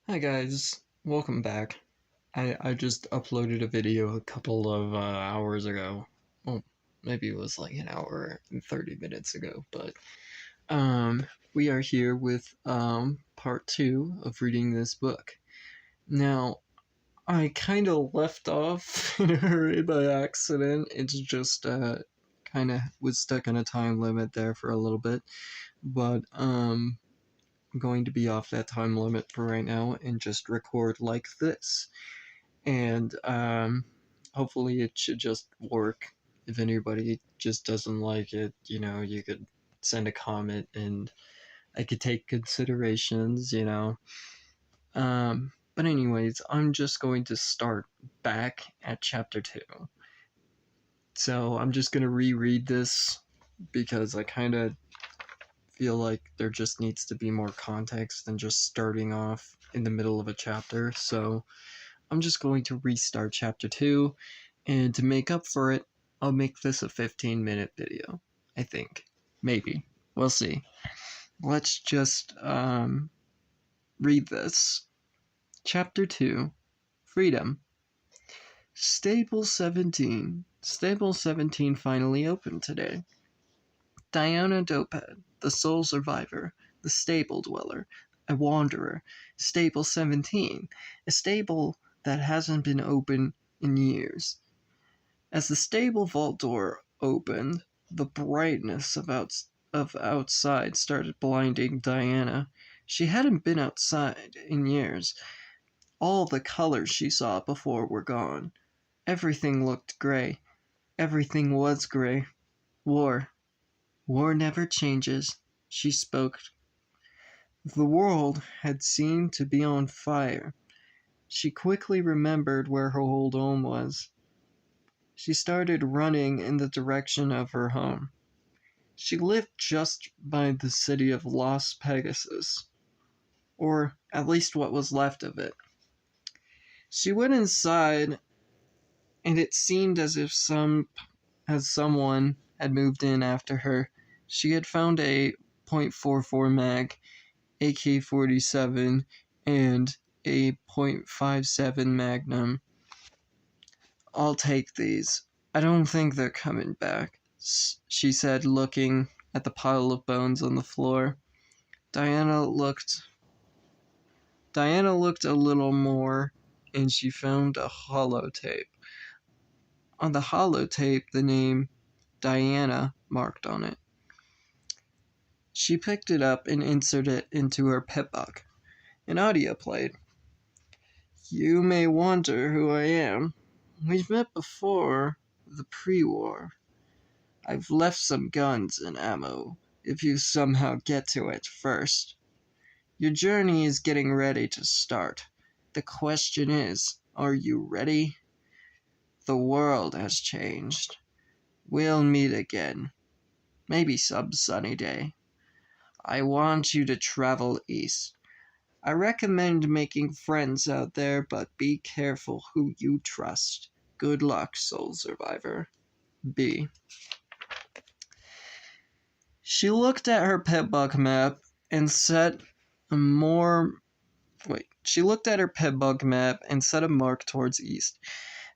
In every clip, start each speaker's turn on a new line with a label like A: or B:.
A: Hi guys, welcome back. I just uploaded a video a couple of hours ago. Well, maybe it was like an hour and 30 minutes ago, but we are here with part 2 of reading this book. Now, I kind of left off in a hurry by accident. It's just kind of was stuck on a time limit there for a little bit, but I'm going to be off that time limit for right now and just record like this. And hopefully it should just work. If anybody just doesn't like it, you could send a comment and I could take considerations. But anyways, I'm just going to start back at chapter 2. So I'm just going to reread this because I kind of feel like there just needs to be more context than just starting off in the middle of a chapter. So I'm just going to restart chapter 2, and to make up for it, I'll make this a 15-minute video, I think. Maybe. We'll see. Let's just read this. Chapter 2, Freedom. Stable 17. Stable 17 finally opened today. Diana Dopad, the sole survivor, the stable dweller, a wanderer, stable 17, a stable that hasn't been open in years. As the stable vault door opened, the brightness of outside started blinding Diana. She hadn't been outside in years. All the colors she saw before were gone. Everything looked gray. Everything was gray. War. War never changes, she spoke. The world had seemed to be on fire. She quickly remembered where her old home was. She started running in the direction of her home. She lived just by the city of Las Pegasus, or at least what was left of it. She went inside, and it seemed as if someone had moved in after her. She had found a .44 mag, AK-47, and a .57 Magnum. I'll take these. I don't think they're coming back, she said, looking at the pile of bones on the floor. Diana looked a little more, and she found a holotape. On the holotape, the name Diana marked on it. She picked it up and inserted it into her pitbox. An audio played. You may wonder who I am. We've met before the pre-war. I've left some guns and ammo if you somehow get to it first. Your journey is getting ready to start. The question is, are you ready? The world has changed. We'll meet again. Maybe some sunny day. I want you to travel east. I recommend making friends out there, but be careful who you trust. Good luck, sole survivor. B. She looked at her pitbox map and set a mark towards east.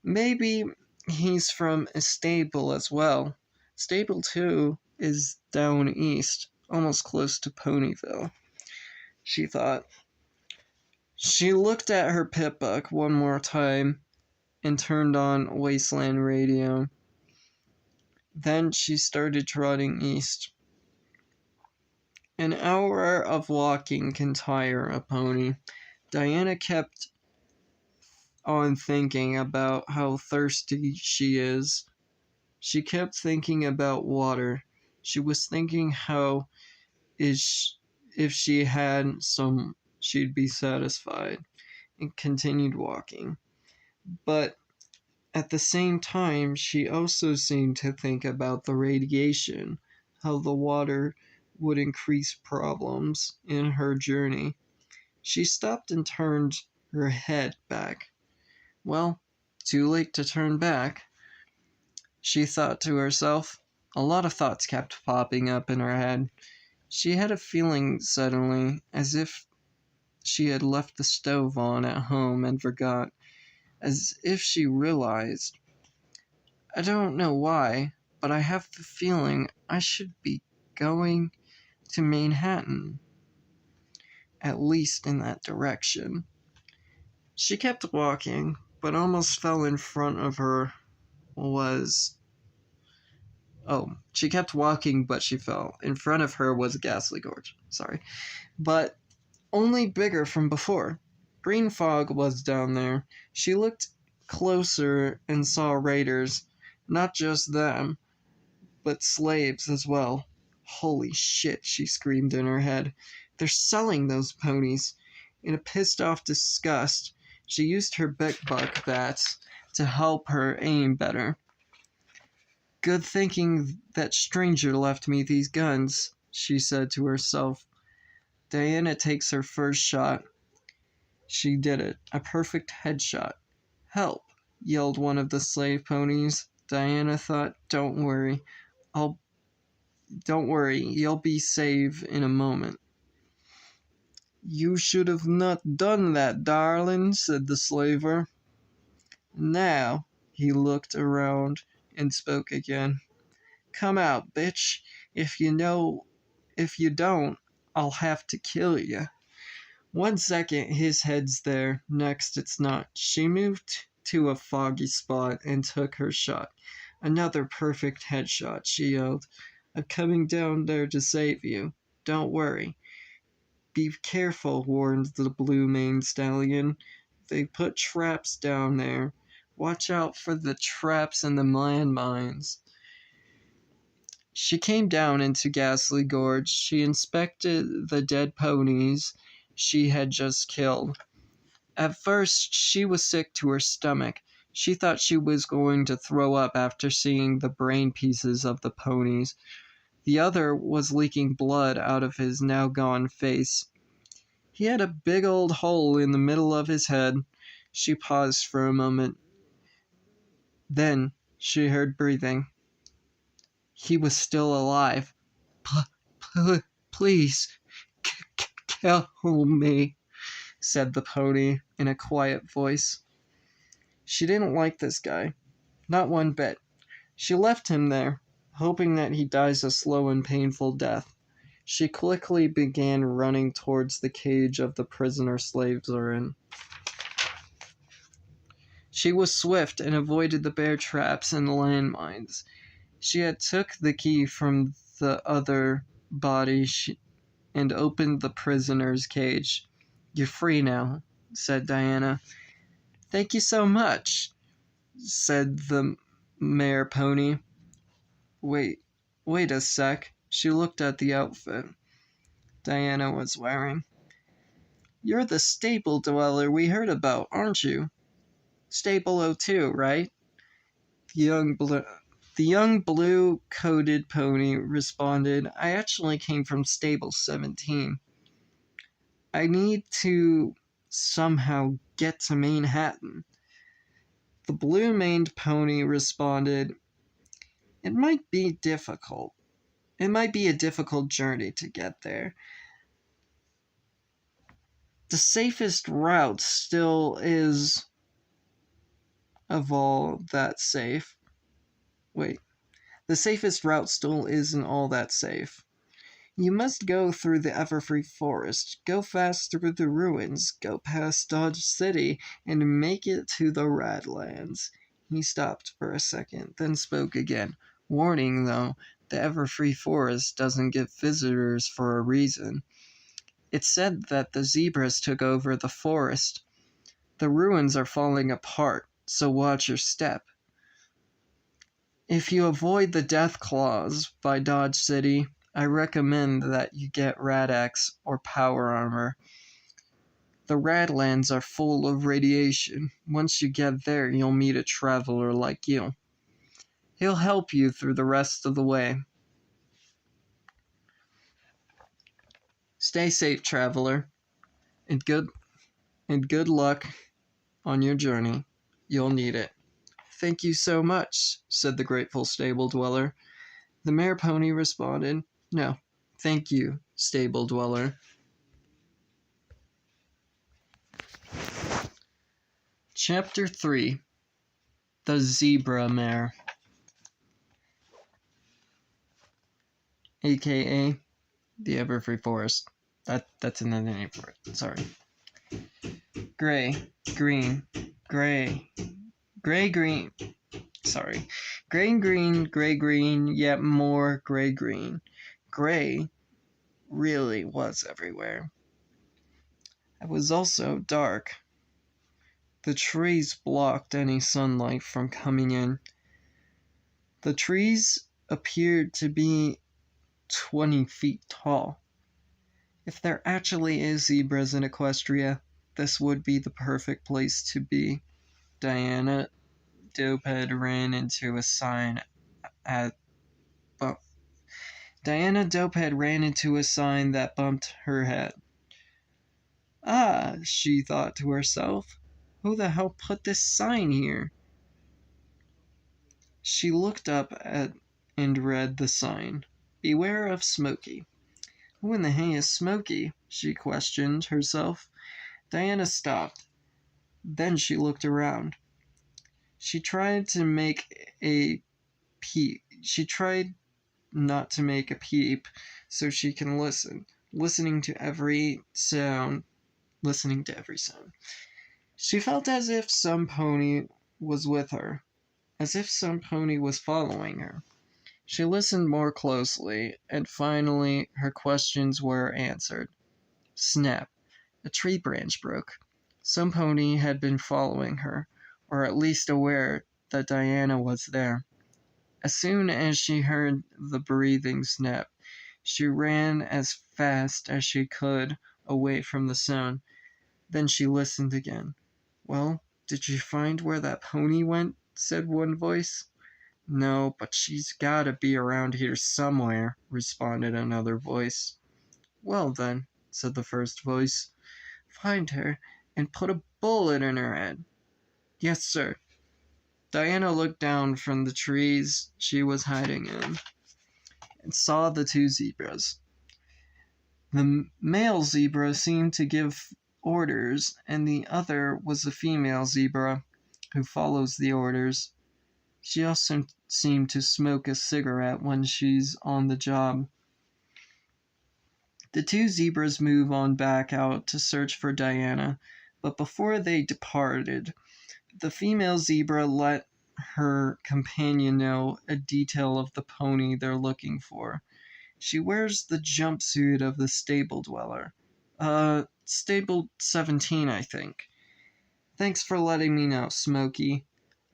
A: Maybe he's from a stable as well. Stable 2 is down east, almost close to Ponyville, she thought. She looked at her pitbox one more time and turned on Wasteland Radio. Then she started trotting east. An hour of walking can tire a pony. Diana kept on thinking about how thirsty she is. She kept thinking about water. She was thinking how if she had some, she'd be satisfied, and continued walking. But at the same time, she also seemed to think about the radiation, how the water would increase problems in her journey. She stopped and turned her head back. Well, too late to turn back, she thought to herself. A lot of thoughts kept popping up in her head. She had a feeling suddenly as if she had left the stove on at home and forgot, as if she realized. I don't know why, but I have the feeling I should be going to Manhattan, at least in that direction. She kept walking, but almost fell in front of her was. Oh, she kept walking, but she fell. In front of her was a ghastly gorge. Sorry. But only bigger from before. Green fog was down there. She looked closer and saw raiders. Not just them, but slaves as well. Holy shit, she screamed in her head. They're selling those ponies. In a pissed off disgust, she used her big buck bats to help her aim better. Good thinking that stranger left me these guns, she said to herself. Diana takes her first shot. She did it. A perfect headshot. Help, yelled one of the slave ponies. Diana thought, don't worry, you'll be safe in a moment. You should have not done that, darling, said the slaver. Now, he looked around and spoke again. Come out, bitch. If you don't, I'll have to kill you. 1 second, his head's there. Next, it's not. She moved to a foggy spot and took her shot. Another perfect headshot, she yelled. I'm coming down there to save you. Don't worry. Be careful, warned the blue-maned stallion. They put traps down there. Watch out for the traps and the landmines. She came down into Ghastly Gorge. She inspected the dead ponies she had just killed. At first, she was sick to her stomach. She thought she was going to throw up after seeing the brain pieces of the ponies. The other was leaking blood out of his now gone face. He had a big old hole in the middle of his head. She paused for a moment. Then she heard breathing. He was still alive. Please, kill me, said the pony in a quiet voice. She didn't like this guy. Not one bit. She left him there, hoping that he dies a slow and painful death. She quickly began running towards the cage of the prisoner slaves are in. She was swift and avoided the bear traps and landmines. She had took the key from the other body and opened the prisoner's cage. You're free now, said Diana. Thank you so much, said the mare pony. Wait a sec. She looked at the outfit Diana was wearing. You're the stable dweller we heard about, aren't you? Stable 02, right? The young blue-coated pony responded, I actually came from stable 17. I need to somehow get to Manhattan. The blue-maned pony responded, it might be difficult. It might be a difficult journey to get there. The safest route still is of all that safe. The safest route still isn't all that safe. You must go through the Everfree Forest, go fast through the ruins, go past Dodge City, and make it to the Radlands. He stopped for a second, then spoke again. Warning, though, the Everfree Forest doesn't get visitors for a reason. It's said that the zebras took over the forest. The ruins are falling apart, so watch your step. If you avoid the Death Claws by Dodge City, I recommend that you get Rad-X or Power Armor. The Radlands are full of radiation. Once you get there, you'll meet a traveler like you. He'll help you through the rest of the way. Stay safe, traveler, and good luck on your journey. You'll need it. Thank you so much, said the grateful stable dweller. The mare pony responded, no, thank you, stable dweller. Chapter 3. The Zebra Mare, aka the Everfree Forest. That's another name for it. Sorry. Gray, green, gray, green. Sorry. Gray, green, yet more green. Gray really was everywhere. It was also dark. The trees blocked any sunlight from coming in. The trees appeared to be 20 feet tall. If there actually is zebras in Equestria, this would be the perfect place to be. Diana Dopehead ran into a sign that bumped her head. Ah, she thought to herself, who the hell put this sign here? She looked up and read the sign. Beware of Smokey. Who in the hay is Smokey? She questioned herself. Diana stopped. Then she looked around. She tried not to make a peep so she can listen, listening to every sound. She felt as if some pony was with her, as if some pony was following her. She listened more closely, and finally her questions were answered. Snap! A tree branch broke. Some pony had been following her, or at least aware that Diana was there. As soon as she heard the breathing snap, she ran as fast as she could away from the sound. Then she listened again. Well, did you find where that pony went? Said one voice. No, but she's gotta be around here somewhere, responded another voice. Well then, said the first voice, find her and put a bullet in her head. Yes, sir. Diana looked down from the trees she was hiding in and saw the two zebras. The male zebra seemed to give orders, and the other was a female zebra who follows the orders. She also seemed to smoke a cigarette when she's on the job. The two zebras move on back out to search for Diana, but before they departed, the female zebra let her companion know a detail of the pony they're looking for. She wears the jumpsuit of the stable dweller. Stable 17, I think. Thanks for letting me know, Smokey.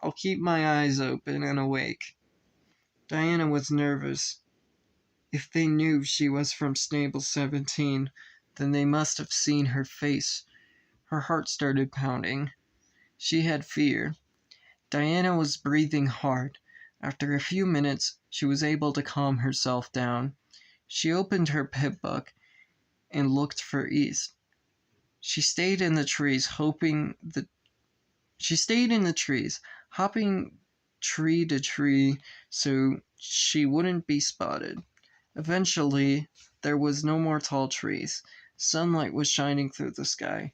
A: I'll keep my eyes open and awake. Diana was nervous. If they knew she was from Stable 17, then they must have seen her face. Her heart started pounding. She had fear. Diana was breathing hard. After a few minutes, she was able to calm herself down. She opened her pip book and looked for east. She stayed in the trees, hopping tree to tree so she wouldn't be spotted. Eventually, there was no more tall trees. Sunlight was shining through the sky.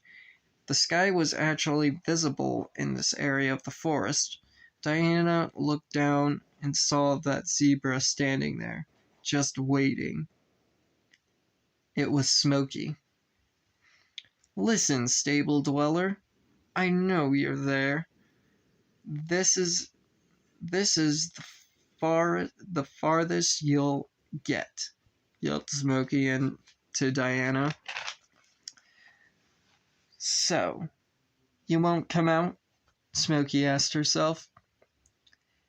A: The sky was actually visible in this area of the forest. Diana looked down and saw that zebra standing there, just waiting. It was Smokey. Listen, stable dweller, I know you're there. This is the farthest you'll get, yelled Smokey and to Diana. So, you won't come out? Smokey asked herself.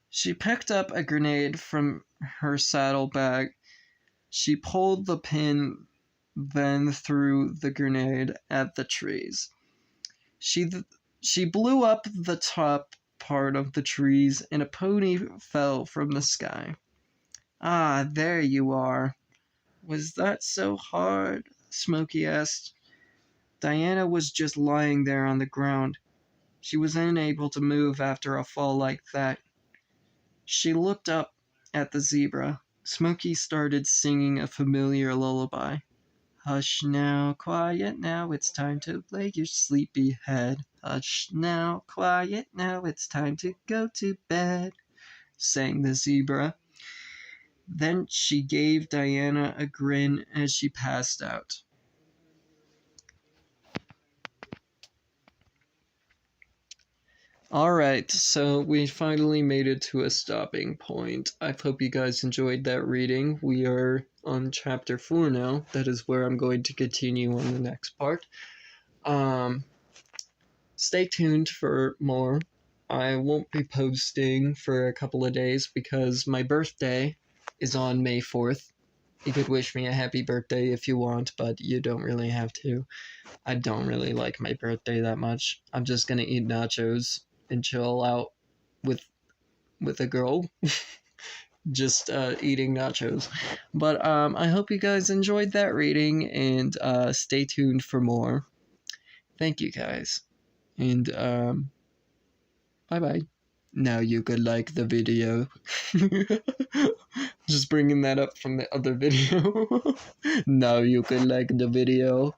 A: She picked up a grenade from her saddlebag. She pulled the pin, then threw the grenade at the trees. She blew up the top part of the trees, and a pony fell from the sky. Ah, there you are. Was that so hard? Smokey asked. Diana was just lying there on the ground. She was unable to move after a fall like that. She looked up at the zebra. Smokey started singing a familiar lullaby. Hush now, quiet now, it's time to lay your sleepy head. Hush now, quiet now, it's time to go to bed, sang the zebra. Then she gave Diana a grin as she passed out. Alright, so we finally made it to a stopping point. I hope you guys enjoyed that reading. We are on chapter 4 now. That is where I'm going to continue on the next part. Stay tuned for more. I won't be posting for a couple of days because my birthday is on May 4th. You could wish me a happy birthday if you want, but you don't really have to. I don't really like my birthday that much. I'm just gonna eat nachos and chill out with a girl. Just eating nachos. But I hope you guys enjoyed that reading, and stay tuned for more. Thank you guys. And bye bye. Now you could like the video. Just bringing that up from the other video. Now you could like the video.